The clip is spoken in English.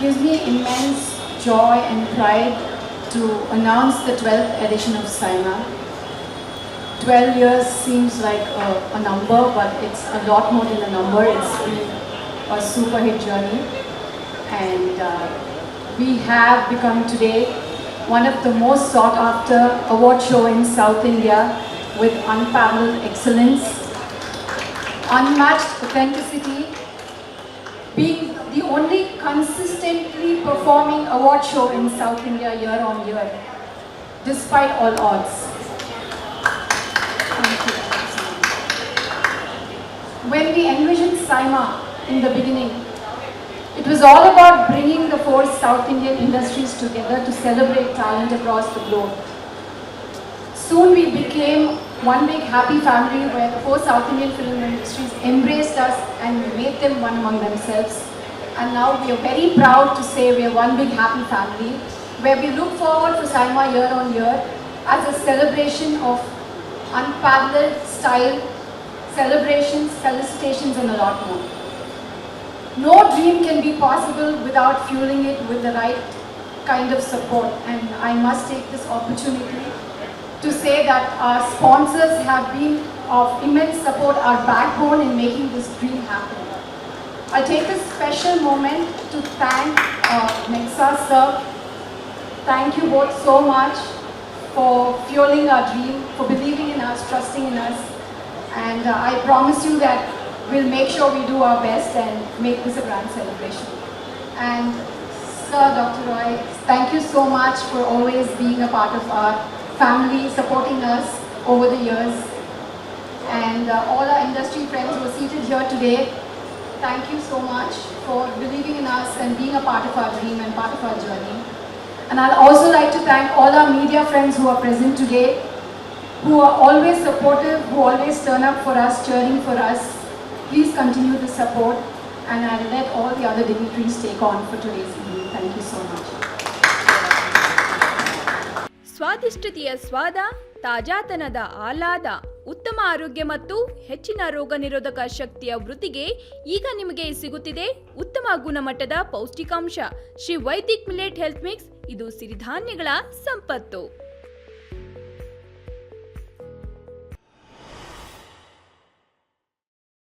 gives me immense joy and pride to announce the 12th edition of SIMA. 12 years seems like a number, but it's a lot more than a number. It's been a super hit journey, and we have become today one of the most sought after award show in South India with unparalleled excellence, unmatched authenticity, being the only consistently performing award show in South India year on year, despite all odds. Thank you. When we envisioned SIMA in the beginning, it was all about bringing the four South Indian industries together to celebrate talent across the globe. Soon we became one big happy family where the four South Indian film industries embraced us and made them one among themselves. And now we are very proud to say we are one big happy family where we look forward to SIMA year on year as a celebration of unparalleled style, celebrations, felicitations and a lot more. No dream can be possible without fueling it with the right kind of support, and I must take this opportunity to say that our sponsors have been of immense support, our backbone in making this dream happen. I'll take a special moment to thank Nexa sir. Thank you both so much for fueling our dream, for believing in us, trusting in us, and I promise you that we'll make sure we do our best and make this a grand celebration. And Sir Dr. Roy, thank you so much for always being a part of our family, supporting us over the years. And all our industry friends who are seated here today, thank you so much for believing in us and being a part of our dream and part of our journey. And I'd also like to thank all our media friends who are present today, who are always supportive, who always turn up for us, cheering for us. Please continue the support, and I'll let all the other dignitaries take on for today's evening. Thank you so much. ಸ್ವಾದಿಷ್ಟತೆಯ ಸ್ವಾದ, ತಾಜಾತನದ ಆಹ್ಲಾದ, ಉತ್ತಮ ಆರೋಗ್ಯ ಮತ್ತು ಹೆಚ್ಚಿನ ರೋಗ ನಿರೋಧಕ ಶಕ್ತಿಯ ವೃದ್ಧಿಗೆ ಈಗ ನಿಮಗೆ ಸಿಗುತ್ತಿದೆ ಉತ್ತಮ ಗುಣಮಟ್ಟದ ಪೌಷ್ಟಿಕಾಂಶ. Shri Vaidik millet health mix, ಇದು ಸಿರಿಧಾನ್ಯಗಳ ಸಂಪತ್ತು.